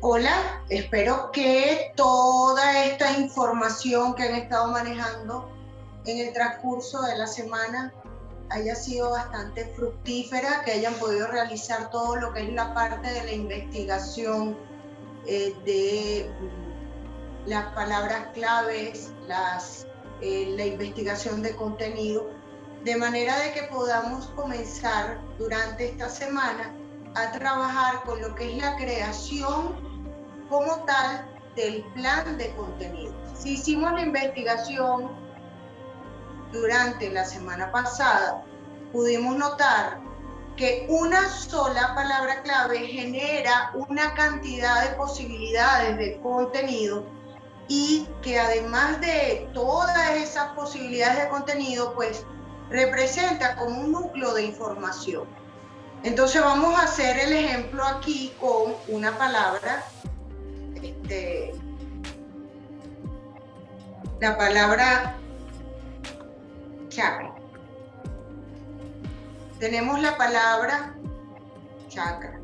Hola, espero que toda esta información que han estado manejando en el transcurso de la semana haya sido bastante fructífera, que hayan podido realizar todo lo que es la parte de la investigación de las palabras claves, la investigación de contenido, de manera de que podamos comenzar durante esta semana a trabajar con lo que es la creación como tal del plan de contenido. Si hicimos la investigación durante la semana pasada, pudimos notar que una sola palabra clave genera una cantidad de posibilidades de contenido y que además de todas esas posibilidades de contenido, pues representa como un núcleo de información. Entonces vamos a hacer el ejemplo aquí con una palabra, la palabra chakra. Tenemos la palabra chakra.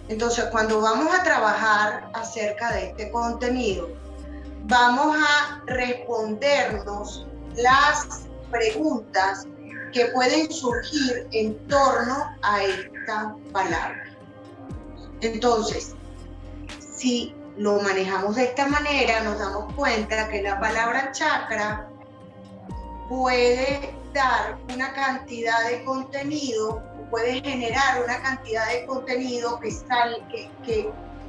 Entonces, cuando vamos a trabajar acerca de este contenido, vamos a respondernos las preguntas que pueden surgir en torno a esta palabra. Entonces, si lo manejamos de esta manera, nos damos cuenta que la palabra chakra puede dar una cantidad de contenido, puede generar una cantidad de contenido que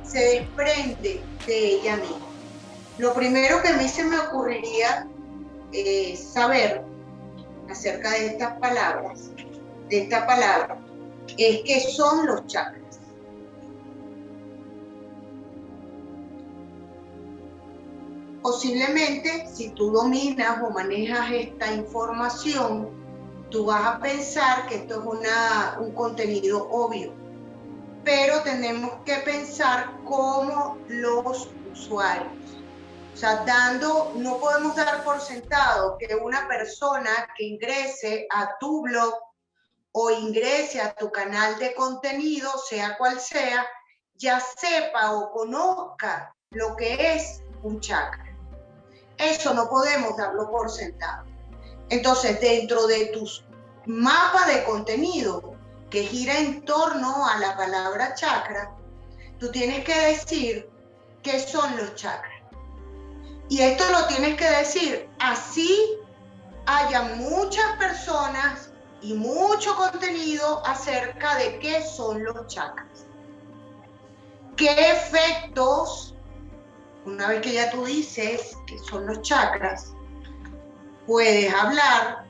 se desprende de ella misma. Lo primero que a mí se me ocurriría saber acerca de estas palabras, de esta palabra, es qué son los chakras. Posiblemente, si tú dominas o manejas esta información, tú vas a pensar que esto es un contenido obvio, pero tenemos que pensar como los usuarios. O sea, no podemos dar por sentado que una persona que ingrese a tu blog o ingrese a tu canal de contenido, sea cual sea, ya sepa o conozca lo que es un chakra. Eso no podemos darlo por sentado. Entonces, dentro de tus mapas de contenido que gira en torno a la palabra chakra, tú tienes que decir qué son los chakras. Y esto lo tienes que decir así haya muchas personas y mucho contenido acerca de qué son los chakras. ¿Qué efectos, una vez que ya tú dices qué son los chakras, puedes hablar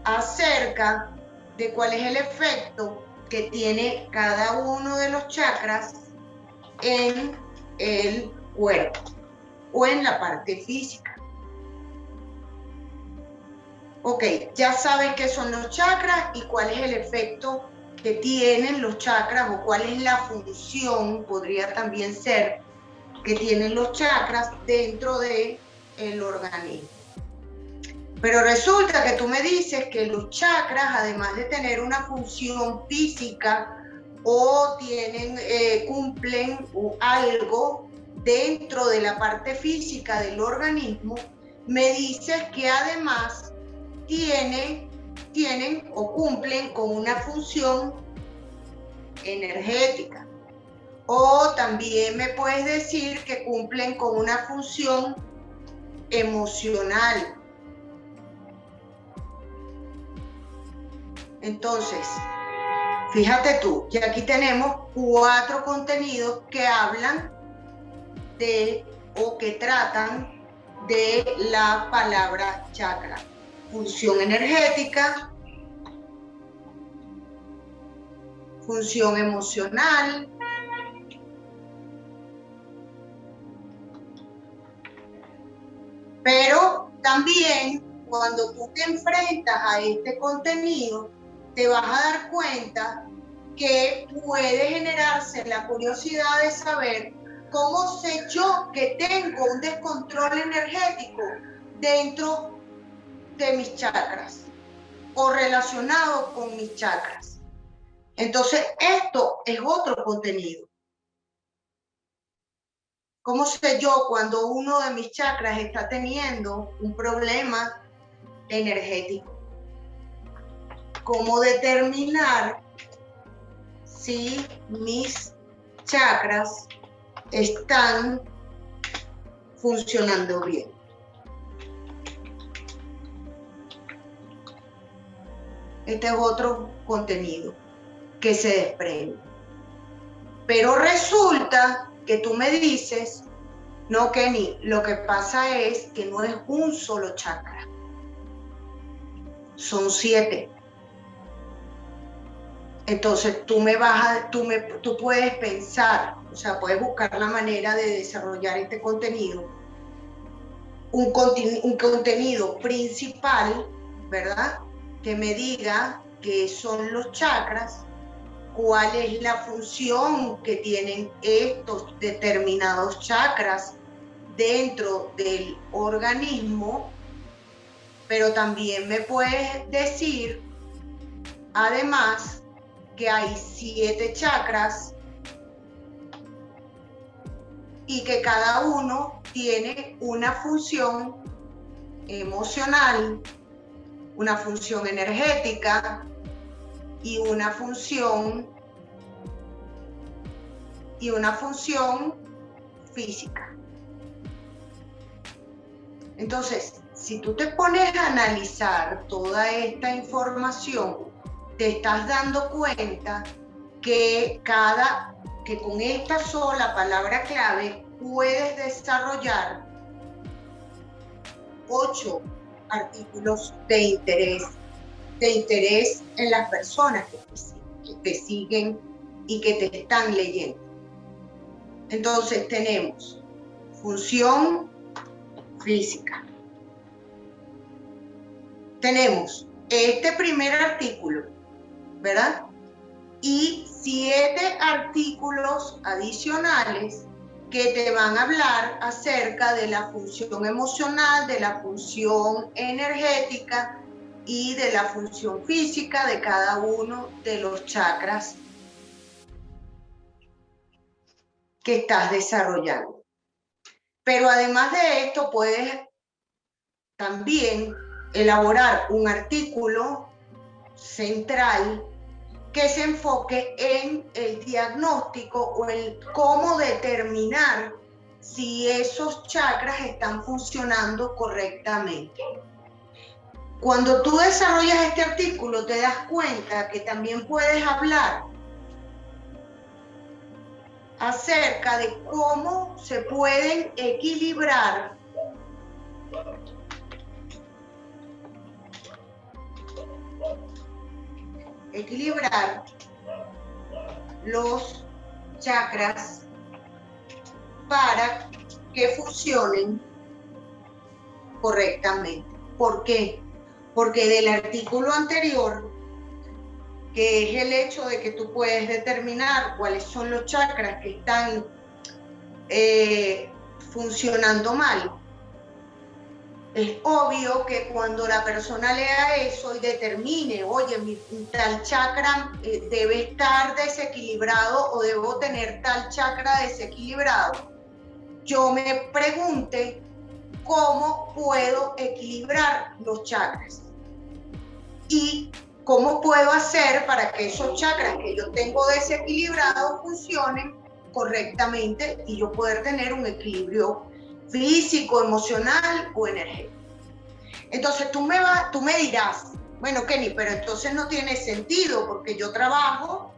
acerca de cuál es el efecto que tiene cada uno de los chakras en el cuerpo o en la parte física? Ok, ya sabes qué son los chakras y cuál es el efecto que tienen los chakras o cuál es la función, podría también ser, que tienen los chakras dentro del organismo. Pero resulta que tú me dices que los chakras, además de tener una función física o cumplen algo dentro de la parte física del organismo, me dices que además tienen o cumplen con una función energética. O también me puedes decir que cumplen con una función emocional. Entonces, fíjate tú, que aquí tenemos 4 contenidos que hablan de o que tratan de la palabra chakra. Función energética, función emocional, pero también cuando tú te enfrentas a este contenido, te vas a dar cuenta que puede generarse la curiosidad de saber cómo sé yo que tengo un descontrol energético dentro de mis chakras o relacionado con mis chakras. Entonces, esto es otro contenido. ¿Cómo sé yo cuando uno de mis chakras está teniendo un problema energético? ¿Cómo determinar si mis chakras están funcionando bien? Este es otro contenido que se desprende. Pero resulta que tú me dices, no, Kenny, lo que pasa es que no es un solo chakra, son 7. Entonces tú puedes pensar, o sea, puedes buscar la manera de desarrollar este contenido, un contenido principal, ¿verdad? Que me diga qué son los chakras, cuál es la función que tienen estos determinados chakras dentro del organismo, pero también me puedes decir, además, que hay 7 chakras y que cada uno tiene una función emocional, una función energética y una función física. Entonces, si tú te pones a analizar toda esta información, te estás dando cuenta que con esta sola palabra clave puedes desarrollar 8 artículos de interés en las personas que te siguen y que te están leyendo. Entonces tenemos función física. Tenemos este primer artículo, ¿verdad? Y 7 artículos adicionales que te van a hablar acerca de la función emocional, de la función energética y de la función física de cada uno de los chakras que estás desarrollando. Pero además de esto, puedes también elaborar un artículo central que se enfoque en el diagnóstico o en cómo determinar si esos chakras están funcionando correctamente. Cuando tú desarrollas este artículo, te das cuenta que también puedes hablar acerca de cómo se pueden equilibrar los chakras para que funcionen correctamente. ¿Por qué? Porque del artículo anterior, que es el hecho de que tú puedes determinar cuáles son los chakras que están funcionando mal, es obvio que cuando la persona lea eso y determine, oye, mi tal chakra debe estar desequilibrado o debo tener tal chakra desequilibrado, yo me pregunte cómo puedo equilibrar los chakras y cómo puedo hacer para que esos chakras que yo tengo desequilibrados funcionen correctamente y yo poder tener un equilibrio físico, emocional o energético. Entonces tú me dirás, bueno, Kenny, pero entonces no tiene sentido porque yo trabajo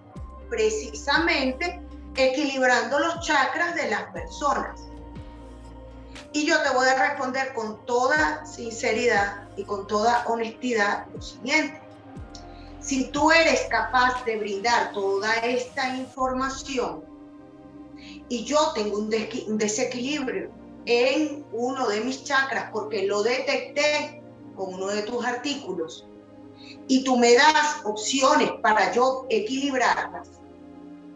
precisamente equilibrando los chakras de las personas. Y yo te voy a responder con toda sinceridad y con toda honestidad lo siguiente. Si tú eres capaz de brindar toda esta información y yo tengo un desequilibrio en uno de mis chakras porque lo detecté con uno de tus artículos y tú me das opciones para yo equilibrarlas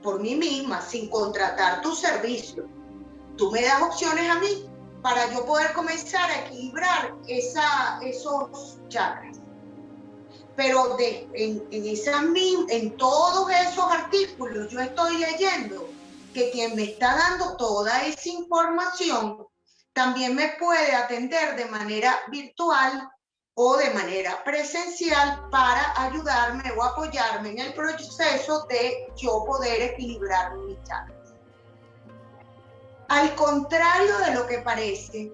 por mí misma sin contratar tu servicio, tú me das opciones a mí para yo poder comenzar a equilibrar esos chakras. Pero en todos esos artículos yo estoy leyendo que quien me está dando toda esa información también me puede atender de manera virtual o de manera presencial para ayudarme o apoyarme en el proceso de yo poder equilibrar mis chakras. Al contrario de lo que parece,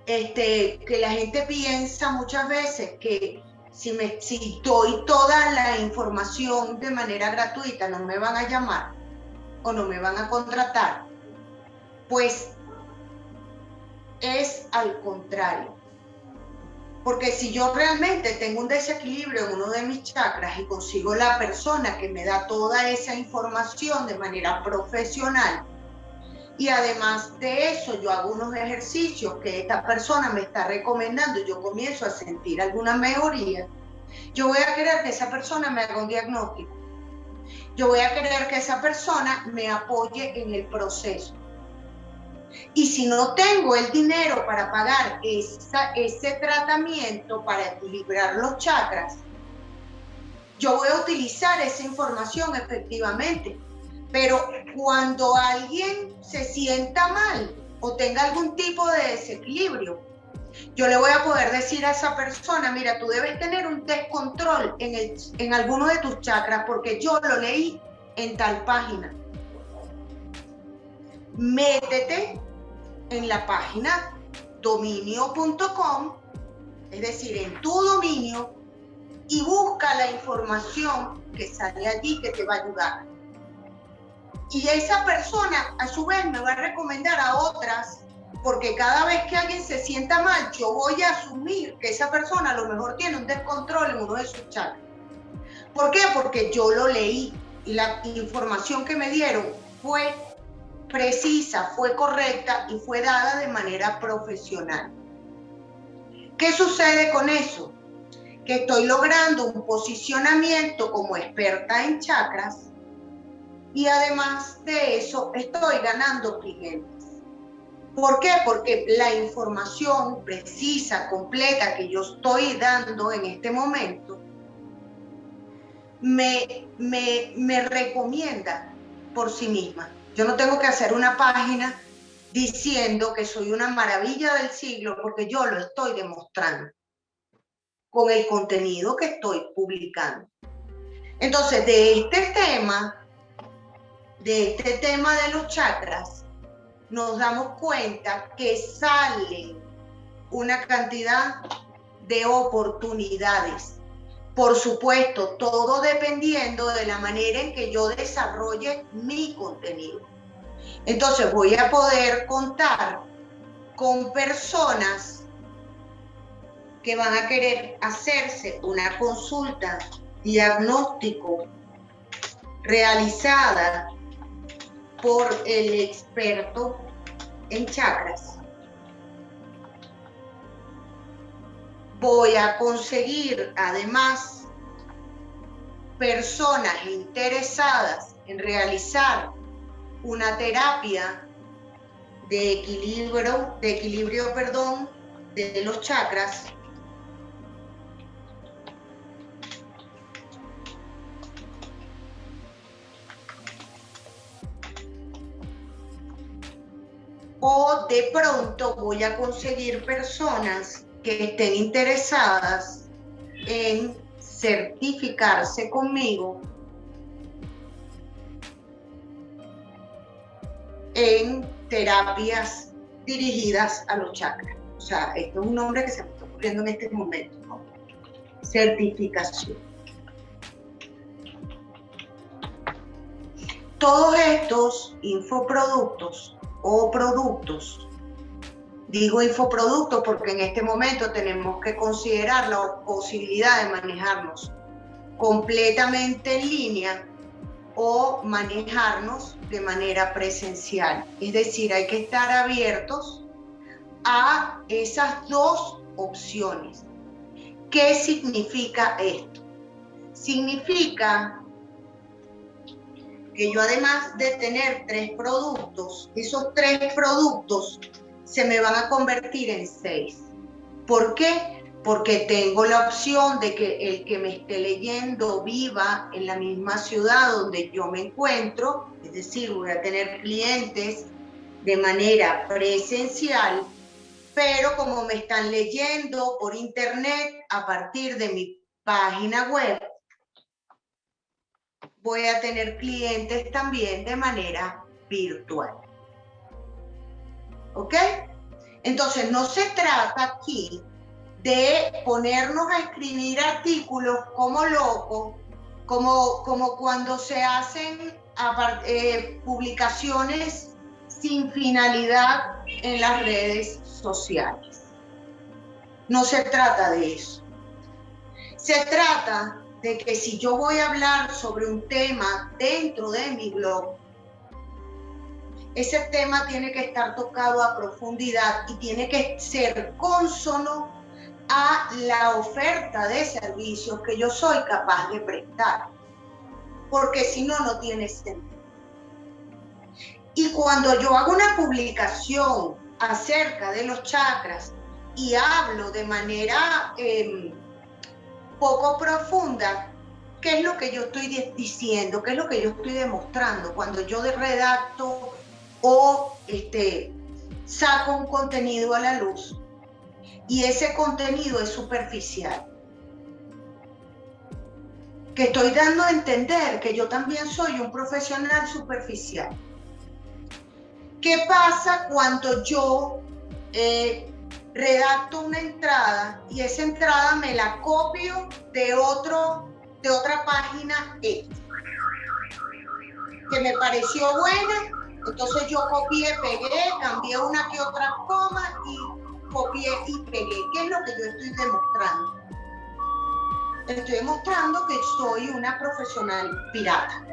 que la gente piensa muchas veces que si doy toda la información de manera gratuita no me van a llamar o no me van a contratar, pues es al contrario. Porque si yo realmente tengo un desequilibrio en uno de mis chakras y consigo la persona que me da toda esa información de manera profesional, y además de eso yo hago unos ejercicios que esta persona me está recomendando y yo comienzo a sentir alguna mejoría, yo voy a querer que esa persona me haga un diagnóstico. Yo voy a querer que esa persona me apoye en el proceso. Y si no tengo el dinero para pagar ese tratamiento para equilibrar los chakras, yo voy a utilizar esa información efectivamente. Pero cuando alguien se sienta mal o tenga algún tipo de desequilibrio, yo le voy a poder decir a esa persona, mira, tú debes tener un descontrol en alguno de tus chakras porque yo lo leí en tal página. Métete en la página dominio.com, es decir, en tu dominio, y busca la información que sale allí que te va a ayudar. Y esa persona a su vez me va a recomendar a otras, porque cada vez que alguien se sienta mal, yo voy a asumir que esa persona a lo mejor tiene un descontrol en uno de sus chakras. ¿Por qué? Porque yo lo leí y la información que me dieron fue precisa, fue correcta y fue dada de manera profesional. ¿Qué sucede con eso? Que estoy logrando un posicionamiento como experta en chakras y además de eso estoy ganando clientes. ¿Por qué? Porque la información precisa, completa que yo estoy dando en este momento me recomienda por sí misma. Yo no tengo que hacer una página diciendo que soy una maravilla del siglo porque yo lo estoy demostrando con el contenido que estoy publicando. Entonces, de este tema de los chakras, nos damos cuenta que salen una cantidad de oportunidades. Por supuesto, todo dependiendo de la manera en que yo desarrolle mi contenido. Entonces voy a poder contar con personas que van a querer hacerse una consulta diagnóstico realizada por el experto en chakras. Voy a conseguir además personas interesadas en realizar una terapia de equilibrio de los chakras o de pronto voy a conseguir personas que estén interesadas en certificarse conmigo en terapias dirigidas a los chakras. O sea, esto es un nombre que se me está ocurriendo en este momento, ¿no? Certificación. Todos estos infoproductos o productos, digo infoproductos porque en este momento tenemos que considerar la posibilidad de manejarnos completamente en línea o manejarnos de manera presencial. Es decir, hay que estar abiertos a esas dos opciones. ¿Qué significa esto? Significa que yo además de tener 3 productos, esos 3 productos se me van a convertir en 6. ¿Por qué? porque tengo la opción de que el que me esté leyendo viva en la misma ciudad donde yo me encuentro, es decir, voy a tener clientes de manera presencial, pero como me están leyendo por internet a partir de mi página web, voy a tener clientes también de manera virtual. ¿Ok? Entonces, no se trata aquí de ponernos a escribir artículos como locos, como cuando se hacen publicaciones sin finalidad en las redes sociales. No se trata de eso. Se trata de que si yo voy a hablar sobre un tema dentro de mi blog, ese tema tiene que estar tocado a profundidad y tiene que ser consono a la oferta de servicios que yo soy capaz de prestar, porque si no, no tiene sentido. Y cuando yo hago una publicación acerca de los chakras y hablo de manera poco profunda, ¿qué es lo que yo estoy diciendo? ¿Qué es lo que yo estoy demostrando? Cuando yo redacto o saco un contenido a la luz y ese contenido es superficial, que estoy dando a entender que yo también soy un profesional superficial. ¿Qué pasa cuando yo redacto una entrada y esa entrada me la copio de otra página X que me pareció buena? Entonces yo copié, pegué, cambié una que otra coma y copié y pegué. ¿Qué es lo que yo estoy demostrando? Estoy demostrando que soy una profesional pirata,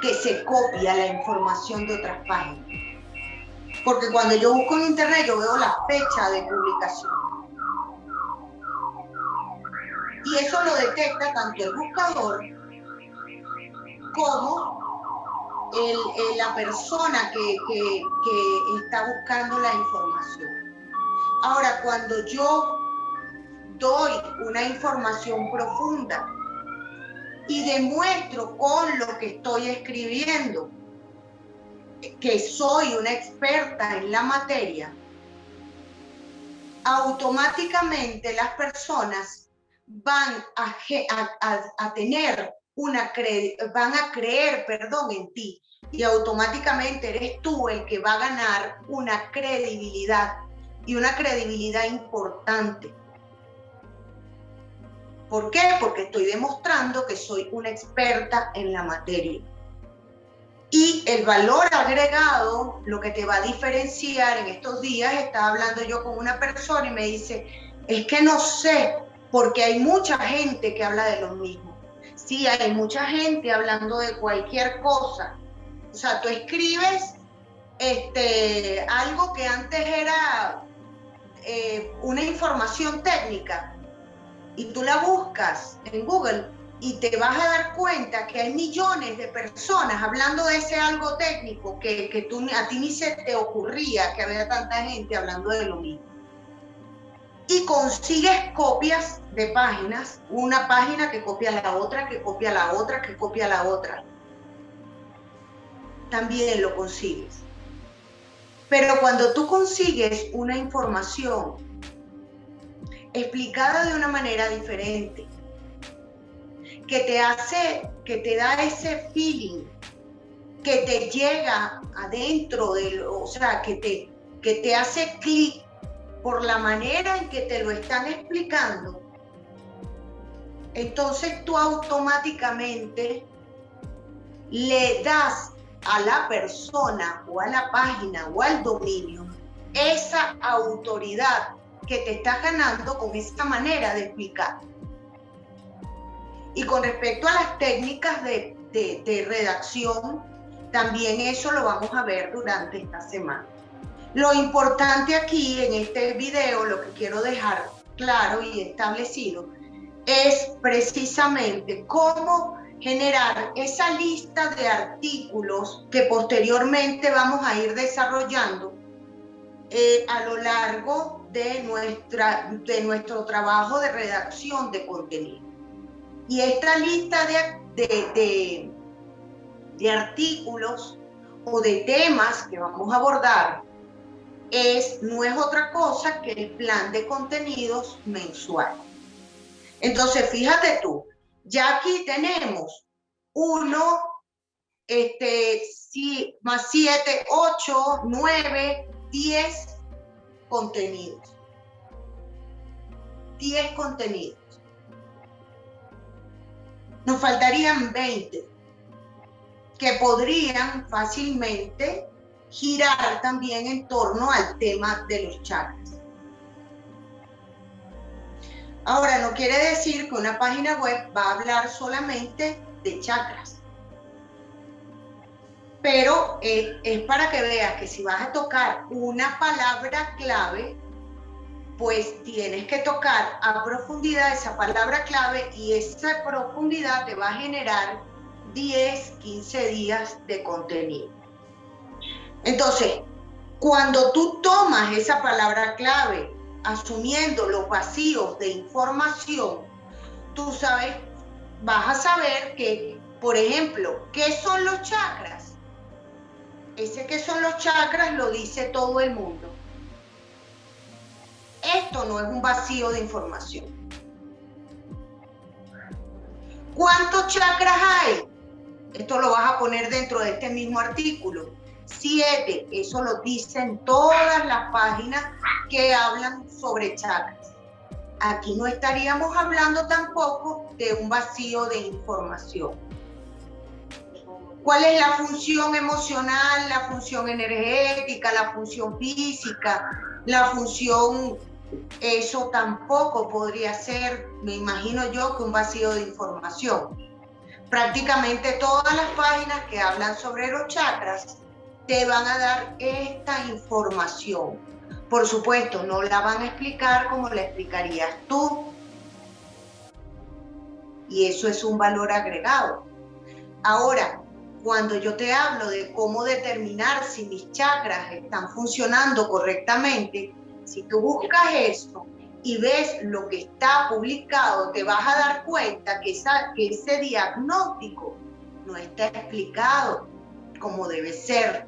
que se copia la información de otras páginas. Porque cuando yo busco en internet, yo veo la fecha de publicación. Y eso lo detecta tanto el buscador como la persona que está buscando la información. Ahora, cuando yo doy una información profunda y demuestro con lo que estoy escribiendo que soy una experta en la materia, automáticamente las personas van a tener van a creer, en ti, y automáticamente eres tú el que va a ganar una credibilidad, y una credibilidad importante. ¿Por qué? Porque estoy demostrando que soy una experta en la materia. Y el valor agregado, lo que te va a diferenciar, en estos días estaba hablando yo con una persona y me dice, es que no sé, porque hay mucha gente que habla de lo mismo. Sí, hay mucha gente hablando de cualquier cosa. O sea, tú escribes algo que antes era una información técnica y tú la buscas en Google y te vas a dar cuenta que hay millones de personas hablando de ese algo técnico que a ti ni se te ocurría que había tanta gente hablando de lo mismo. Y consigues copias de páginas, una página que copia la otra, que copia la otra, que copia la otra. También lo consigues. Pero cuando tú consigues una información explicada de una manera diferente, que te da ese feeling, que te llega adentro, o sea, que te hace clic por la manera en que te lo están explicando, entonces tú automáticamente le das a la persona o a la página o al dominio esa autoridad que te estás ganando con esa manera de explicar. Y con respecto a las técnicas de redacción, también eso lo vamos a ver durante esta semana. Lo importante aquí en este video, lo que quiero dejar claro y establecido, es precisamente cómo generar esa lista de artículos que posteriormente vamos a ir desarrollando a lo largo de nuestro trabajo de redacción de contenido. Y esta lista de artículos o de temas que vamos a abordar no es otra cosa que el plan de contenidos mensual. Entonces, fíjate tú, ya aquí tenemos 1, más 7, 8, 9, 10 contenidos. 10 contenidos. Nos faltarían 20 que podrían fácilmente girar también en torno al tema de los chakras. Ahora, no quiere decir que una página web va a hablar solamente de chakras, pero es para que veas que si vas a tocar una palabra clave, pues tienes que tocar a profundidad esa palabra clave, y esa profundidad te va a generar 10, 15 días de contenido. Entonces, cuando tú tomas esa palabra clave, asumiendo los vacíos de información, tú sabes, vas a saber que, por ejemplo, ¿qué son los chakras? Ese que son los chakras lo dice todo el mundo. Esto no es un vacío de información. ¿Cuántos chakras hay? Esto lo vas a poner dentro de este mismo artículo. 7, eso lo dicen todas las páginas que hablan sobre chakras. Aquí no estaríamos hablando tampoco de un vacío de información. ¿Cuál es la función emocional, la función energética, la función física, la función? Eso tampoco podría ser, me imagino yo, que un vacío de información. Prácticamente todas las páginas que hablan sobre los chakras te van a dar esta información. Por supuesto, no la van a explicar como la explicarías tú. Y eso es un valor agregado. Ahora, cuando yo te hablo de cómo determinar si mis chakras están funcionando correctamente, si tú buscas eso y ves lo que está publicado, te vas a dar cuenta que ese diagnóstico no está explicado como debe ser,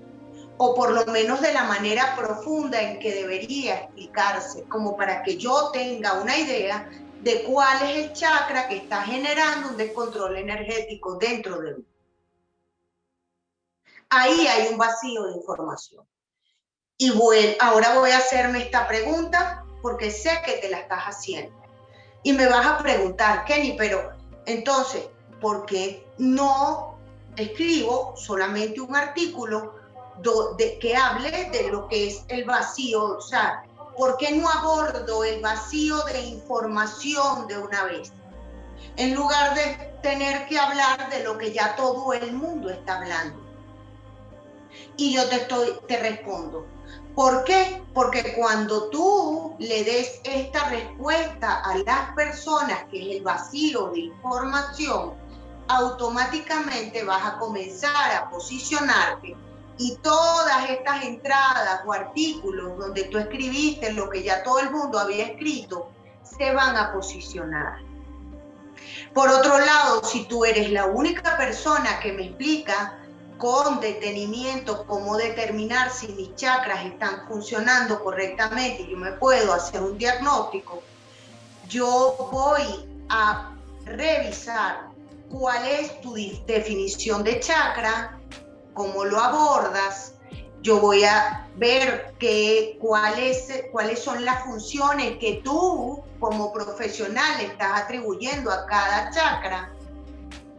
o por lo menos de la manera profunda en que debería explicarse, como para que yo tenga una idea de cuál es el chakra que está generando un descontrol energético dentro de mí. Ahí hay un vacío de información. Y ahora voy a hacerme esta pregunta porque sé que te la estás haciendo. Y me vas a preguntar, Kenny, pero entonces, ¿por qué no escribo solamente un artículo que hable de lo que es el vacío? O sea, ¿por qué no abordo el vacío de información de una vez? En lugar de tener que hablar de lo que ya todo el mundo está hablando. Y yo te respondo, ¿por qué? Porque cuando tú le des esta respuesta a las personas, que es el vacío de información, automáticamente vas a comenzar a posicionarte, y todas estas entradas o artículos donde tú escribiste lo que ya todo el mundo había escrito, se van a posicionar. Por otro lado, si tú eres la única persona que me explica con detenimiento cómo determinar si mis chakras están funcionando correctamente y yo me puedo hacer un diagnóstico, yo voy a revisar cuál es tu definición de chakra, cómo lo abordas. Yo voy a ver cuáles son las funciones que tú como profesional estás atribuyendo a cada chakra.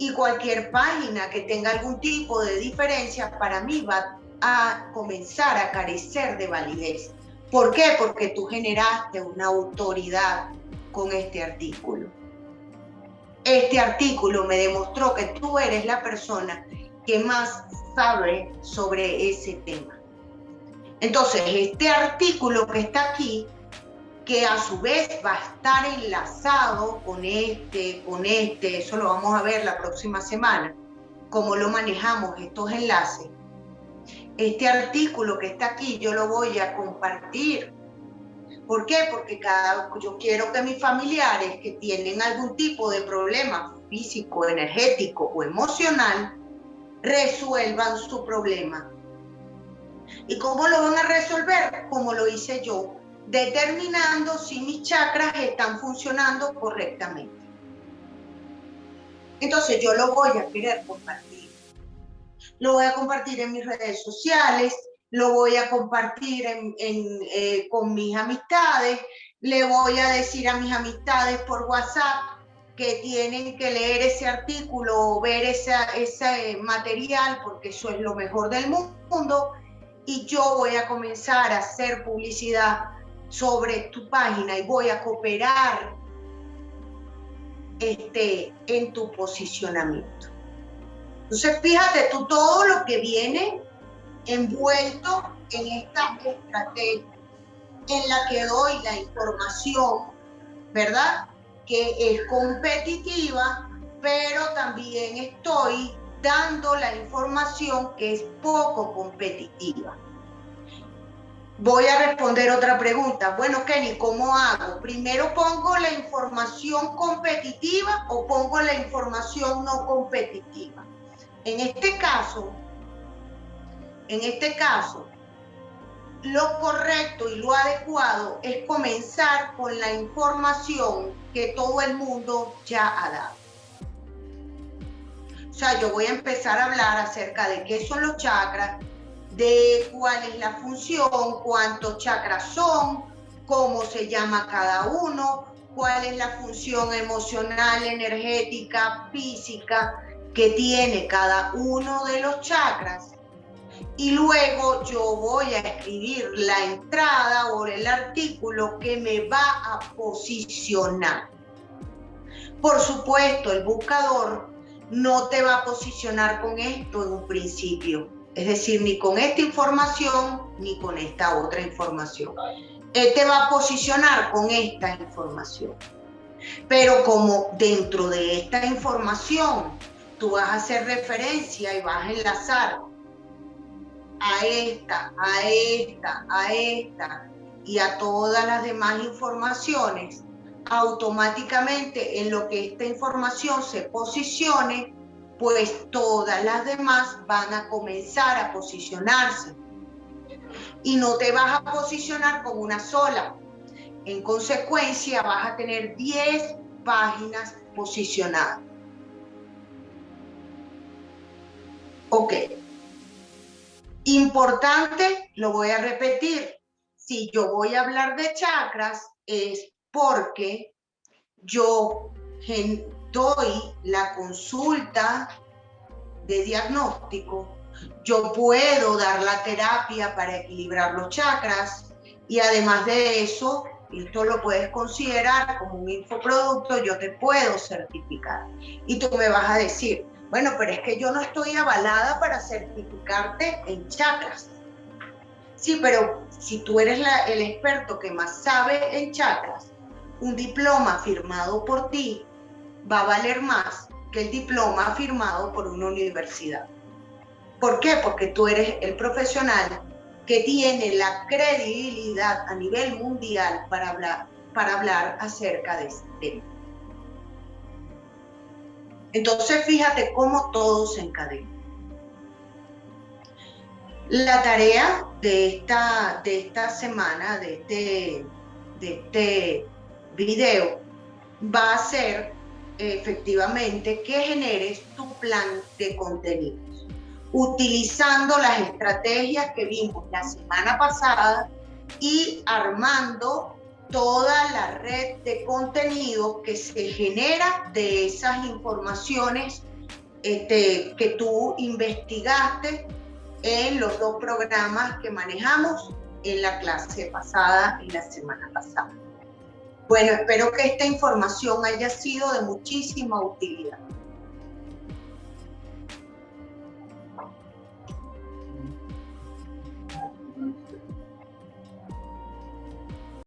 Y cualquier página que tenga algún tipo de diferencia, para mí va a comenzar a carecer de validez. ¿Por qué? Porque tú generaste una autoridad con este artículo. Este artículo me demostró que tú eres la persona que más sabe sobre ese tema. Entonces, este artículo que está aquí, que a su vez va a estar enlazado con este, eso lo vamos a ver la próxima semana, cómo lo manejamos estos enlaces. este artículo que está aquí yo lo voy a compartir. ¿Por qué? Porque yo quiero que mis familiares que tienen algún tipo de problema físico, energético o emocional resuelvan su problema. ¿Y cómo lo van a resolver? Como lo hice yo, determinando si mis chakras están funcionando correctamente. Entonces yo lo voy a querer compartir. Lo voy a compartir en mis redes sociales, lo voy a compartir con mis amistades, le voy a decir a mis amistades por WhatsApp que tienen que leer ese artículo o ver ese material porque eso es lo mejor del mundo, y yo voy a comenzar a hacer publicidad sobre tu página y voy a cooperar en tu posicionamiento. Entonces, fíjate tú todo lo que viene envuelto en esta estrategia en la que doy la información, ¿verdad? Que es competitiva, pero también estoy dando la información que es poco competitiva. Voy a responder otra pregunta. Bueno, Kenny, ¿cómo hago? ¿Primero pongo la información competitiva o pongo la información no competitiva? En este caso, lo correcto y lo adecuado es comenzar con la información que todo el mundo ya ha dado. O sea, yo voy a empezar a hablar acerca de qué son los chakras, de cuál es la función, cuántos chakras son, cómo se llama cada uno, cuál es la función emocional, energética, física que tiene cada uno de los chakras. Y luego yo voy a escribir la entrada o el artículo que me va a posicionar. Por supuesto, el buscador no te va a posicionar con esto en un principio. Es decir, ni con esta información, ni con esta otra información. Él te va a posicionar con esta información. Pero como dentro de esta información tú vas a hacer referencia y vas a enlazar a esta y a todas las demás informaciones, automáticamente en lo que esta información se posicione, pues todas las demás van a comenzar a posicionarse. Y no te vas a posicionar con una sola. En consecuencia, vas a tener 10 páginas posicionadas. Ok. Importante, lo voy a repetir, si yo voy a hablar de chakras es porque yo doy la consulta de diagnóstico, yo puedo dar la terapia para equilibrar los chakras y además de eso, esto lo puedes considerar como un infoproducto, yo te puedo certificar. Y tú me vas a decir, bueno, pero es que yo no estoy avalada para certificarte en chakras. Sí, pero si tú eres el experto que más sabe en chakras, un diploma firmado por ti va a valer más que el diploma firmado por una universidad. ¿Por qué? Porque tú eres el profesional que tiene la credibilidad a nivel mundial para hablar acerca de este tema. Entonces, fíjate cómo todo se encadena. La tarea de esta semana, de este video, va a ser efectivamente que generes tu plan de contenidos, utilizando las estrategias que vimos la semana pasada y armando toda la red de contenido que se genera de esas informaciones que tú investigaste en los 2 programas que manejamos en la clase pasada y la semana pasada. Bueno, espero que esta información haya sido de muchísima utilidad.